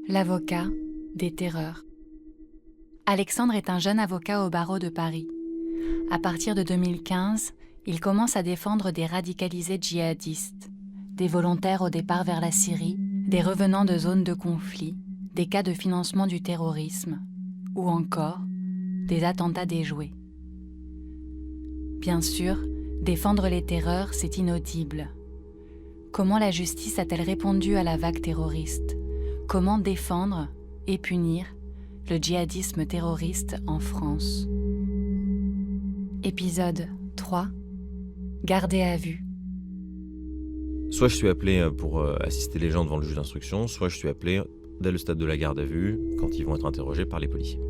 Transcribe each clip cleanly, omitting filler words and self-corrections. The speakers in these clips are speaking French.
L'avocat des terreurs. Alexandre est un jeune avocat au barreau de Paris. À partir de 2015, il commence à défendre des radicalisés djihadistes, des volontaires au départ vers la Syrie, des revenants de zones de conflit, des cas de financement du terrorisme, ou encore des attentats déjoués. Bien sûr, défendre les terreurs, c'est inaudible. Comment la justice a-t-elle répondu à la vague terroriste ? Comment défendre et punir le djihadisme terroriste en France ? Épisode 3. Gardé à vue. Soit je suis appelé pour assister les gens devant le juge d'instruction, soit je suis appelé dès le stade de la garde à vue, quand ils vont être interrogés par les policiers.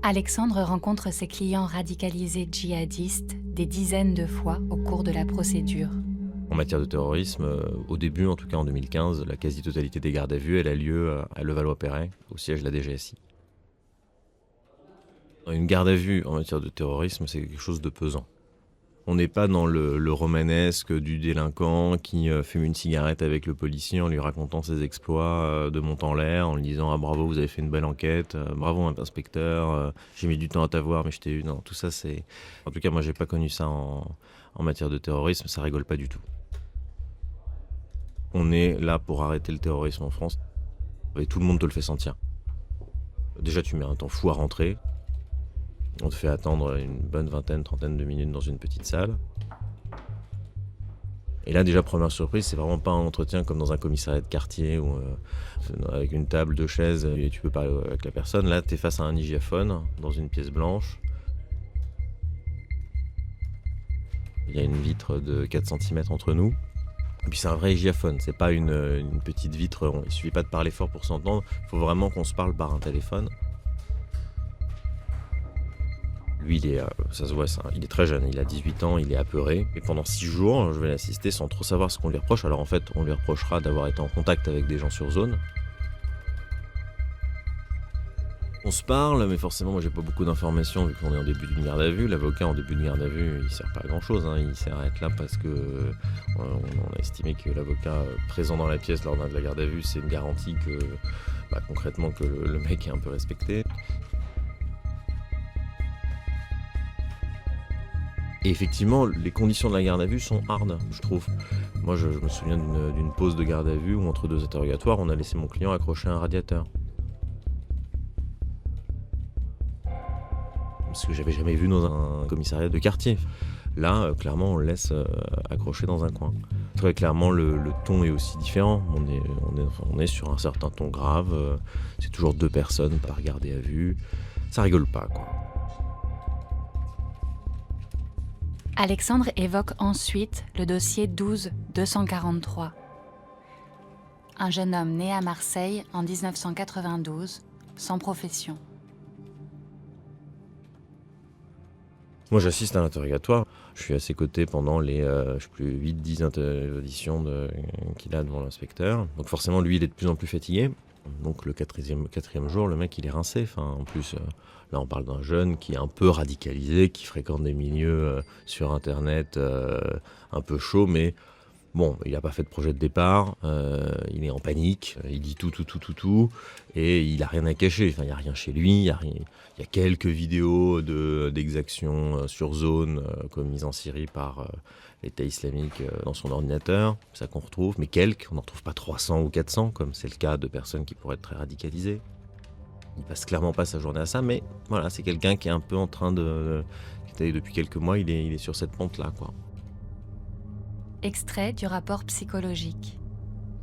Alexandre rencontre ses clients radicalisés djihadistes des dizaines de fois au cours de la procédure. En matière de terrorisme, au début, en tout cas en 2015, la quasi-totalité des gardes à vue, elle a lieu à Levallois-Perret, au siège de la DGSI. Une garde à vue en matière de terrorisme, c'est quelque chose de pesant. On n'est pas dans le romanesque du délinquant qui fume une cigarette avec le policier en lui racontant ses exploits de monte en l'air, en lui disant « Ah bravo, vous avez fait une belle enquête, bravo inspecteur, j'ai mis du temps à t'avoir, mais je t'ai eu. » Non, tout ça c'est... En tout cas, moi j'ai pas connu ça en matière de terrorisme, ça rigole pas du tout. On est là pour arrêter le terrorisme en France, et tout le monde te le fait sentir. Déjà, tu mets un temps fou à rentrer. On te fait attendre une bonne trentaine de minutes dans une petite salle. Et là, déjà, première surprise, c'est vraiment pas un entretien comme dans un commissariat de quartier où, avec une table, 2 chaises, et tu peux parler avec la personne. Là, t'es face à un hygiaphone dans une pièce blanche. Il y a une vitre de 4 cm entre nous. Et puis c'est un vrai hygiaphone, c'est pas une petite vitre, il suffit pas de parler fort pour s'entendre, il faut vraiment qu'on se parle par un téléphone. Lui, ça se voit, il est très jeune, il a 18 ans, il est apeuré. Et pendant 6 jours, je vais l'assister sans trop savoir ce qu'on lui reproche. Alors en fait, on lui reprochera d'avoir été en contact avec des gens sur zone. On se parle, mais forcément, moi j'ai pas beaucoup d'informations vu qu'on est en début d'une garde à vue. L'avocat en début de garde à vue, il sert pas à grand chose, hein. Il sert à être là parce que on a estimé que l'avocat présent dans la pièce lors de la garde à vue, c'est une garantie que concrètement que le mec est un peu respecté. Et effectivement, les conditions de la garde à vue sont hardes, je trouve. Moi, je me souviens d'une pause de garde à vue où, entre 2 interrogatoires, on a laissé mon client accrocher un radiateur. Ce que j'avais jamais vu dans un commissariat de quartier. Là, clairement, on le laisse accroché dans un coin. Très clairement, le ton est aussi différent. On est sur un certain ton grave. C'est toujours 2 personnes par gardé à vue. Ça rigole pas, quoi. Alexandre évoque ensuite le dossier 12-243. Un jeune homme né à Marseille en 1992, sans profession. Moi, j'assiste à l'interrogatoire. Je suis à ses côtés pendant les 8-10 auditions qu'il a devant l'inspecteur. Donc forcément, lui, il est de plus en plus fatigué. Donc le quatrième jour, le mec, il est rincé. Enfin, en plus, là, on parle d'un jeune qui est un peu radicalisé, qui fréquente des milieux sur Internet un peu chauds, mais bon, il n'a pas fait de projet de départ, il est en panique, il dit tout, et il n'a rien à cacher. Enfin, il n'y a rien chez lui, il y a quelques vidéos d'exactions sur zone commises en Syrie par l'État islamique dans son ordinateur, ça qu'on retrouve, mais quelques, on n'en retrouve pas 300 ou 400, comme c'est le cas de personnes qui pourraient être très radicalisées. Il passe clairement pas sa journée à ça, mais voilà, c'est quelqu'un qui est un peu en train depuis quelques mois, il est sur cette pente-là, quoi. Extrait du rapport psychologique.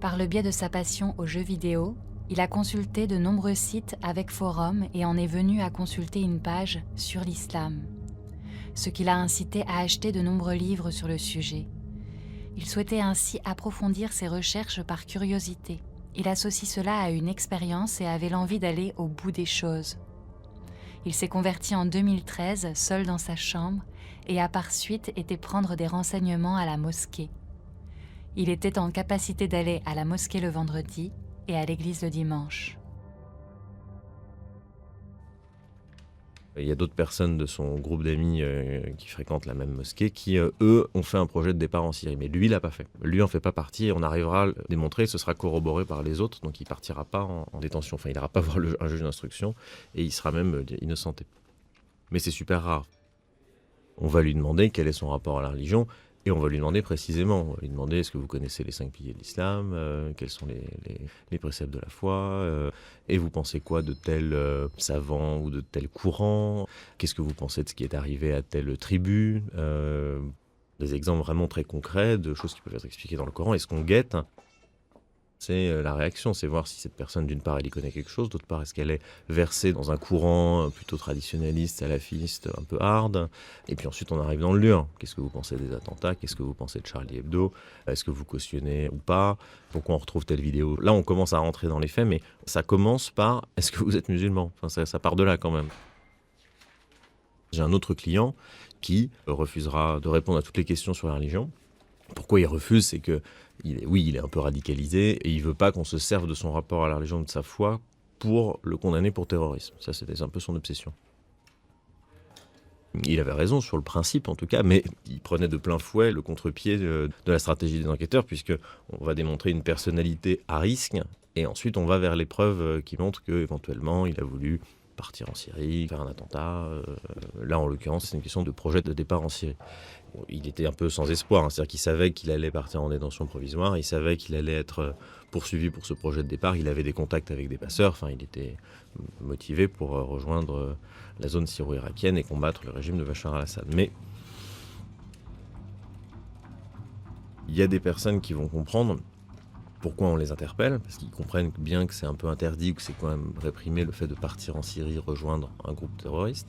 Par le biais de sa passion aux jeux vidéo, il a consulté de nombreux sites avec forums et en est venu à consulter une page sur l'islam, ce qui l'a incité à acheter de nombreux livres sur le sujet. Il souhaitait ainsi approfondir ses recherches par curiosité. Il associe cela à une expérience et avait l'envie d'aller au bout des choses. Il s'est converti en 2013, seul dans sa chambre, et a par suite été prendre des renseignements à la mosquée. Il était en capacité d'aller à la mosquée le vendredi et à l'église le dimanche. Il y a d'autres personnes de son groupe d'amis qui fréquentent la même mosquée qui, eux, ont fait un projet de départ en Syrie. Mais lui, il l'a pas fait. Lui, en fait pas partie et on arrivera à le démontrer. Ce sera corroboré par les autres. Donc, il partira pas en détention. Enfin, il n'ira pas voir un juge d'instruction et il sera même innocenté. Mais c'est super rare. On va lui demander quel est son rapport à la religion et on va lui demander précisément. On va lui demander est-ce que vous connaissez les 5 piliers de l'islam, quels sont les préceptes de la foi, et vous pensez quoi de tel savant ou de tel courant, qu'est-ce que vous pensez de ce qui est arrivé à telle tribu, des exemples vraiment très concrets de choses qui peuvent être expliquées dans le Coran. Et ce qu'on guette, c'est la réaction, c'est voir si cette personne, d'une part, elle y connaît quelque chose, d'autre part, est-ce qu'elle est versée dans un courant plutôt traditionnaliste, salafiste, un peu hard. Et puis ensuite, on arrive dans le dur. Qu'est-ce que vous pensez des attentats? Qu'est-ce que vous pensez de Charlie Hebdo? Est-ce que vous cautionnez ou pas? Pourquoi on retrouve telle vidéo? Là, on commence à rentrer dans les faits, mais ça commence par est-ce que vous êtes musulman? Enfin, ça part de là quand même. J'ai un autre client qui refusera de répondre à toutes les questions sur la religion. Pourquoi il refuse? C'est que, il est un peu radicalisé et il veut pas qu'on se serve de son rapport à la religion, de sa foi, pour le condamner pour terrorisme. Ça, c'était un peu son obsession. Il avait raison sur le principe, en tout cas, mais il prenait de plein fouet le contre-pied de la stratégie des enquêteurs, puisqu'on va démontrer une personnalité à risque, et ensuite on va vers les preuves qui montrent qu'éventuellement il a voulu partir en Syrie, faire un attentat. Là, en l'occurrence, c'est une question de projet de départ en Syrie. Il était un peu sans espoir, c'est-à-dire qu'il savait qu'il allait partir en détention provisoire, il savait qu'il allait être poursuivi pour ce projet de départ, il avait des contacts avec des passeurs, enfin, il était motivé pour rejoindre la zone syro-irakienne et combattre le régime de Bachar al-Assad. Mais il y a des personnes qui vont comprendre pourquoi on les interpelle, parce qu'ils comprennent bien que c'est un peu interdit ou que c'est quand même réprimé le fait de partir en Syrie, rejoindre un groupe terroriste,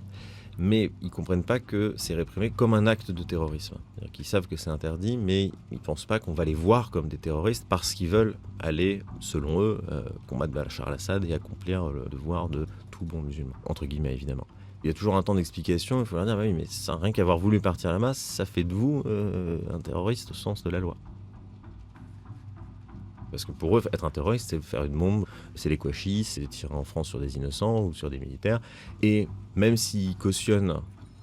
mais ils ne comprennent pas que c'est réprimé comme un acte de terrorisme. C'est-à-dire qu'ils savent que c'est interdit, mais ils ne pensent pas qu'on va les voir comme des terroristes parce qu'ils veulent aller, selon eux, combattre Bachar al-Assad et accomplir le devoir de tout bon musulman, entre guillemets évidemment. Il y a toujours un temps d'explication, il faut leur dire, oui, mais sans rien qu'avoir voulu partir à la masse, ça fait de vous un terroriste au sens de la loi. Parce que pour eux, être un terroriste, c'est faire une bombe, c'est les Kouachis, c'est tirer en France sur des innocents ou sur des militaires. Et même s'ils cautionnent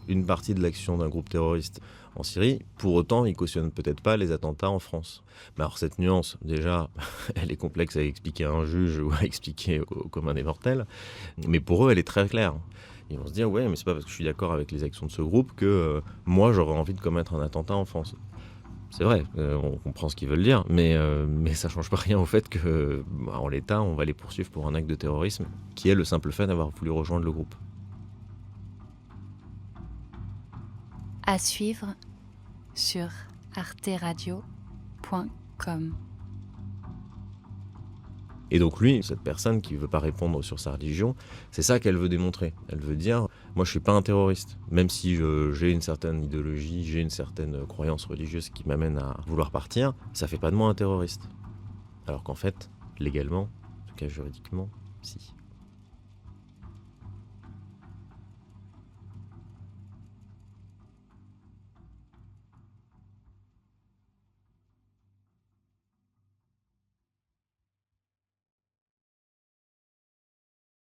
une partie de l'action d'un groupe terroriste en Syrie, pour autant, ils cautionnent peut-être pas les attentats en France. Mais alors cette nuance, déjà, elle est complexe à expliquer à un juge ou à expliquer au commun des mortels. Mais pour eux, elle est très claire. Ils vont se dire, ouais, mais c'est pas parce que je suis d'accord avec les actions de ce groupe que moi, j'aurais envie de commettre un attentat en France. C'est vrai, on comprend ce qu'ils veulent dire, mais ça ne change pas rien au fait qu'en l'état, on va les poursuivre pour un acte de terrorisme qui est le simple fait d'avoir voulu rejoindre le groupe. À suivre sur arteradio.com. Et donc lui, cette personne qui ne veut pas répondre sur sa religion, c'est ça qu'elle veut démontrer. Elle veut dire, moi je ne suis pas un terroriste, même si j'ai une certaine idéologie, j'ai une certaine croyance religieuse qui m'amène à vouloir partir, ça ne fait pas de moi un terroriste. Alors qu'en fait, légalement, en tout cas juridiquement, si.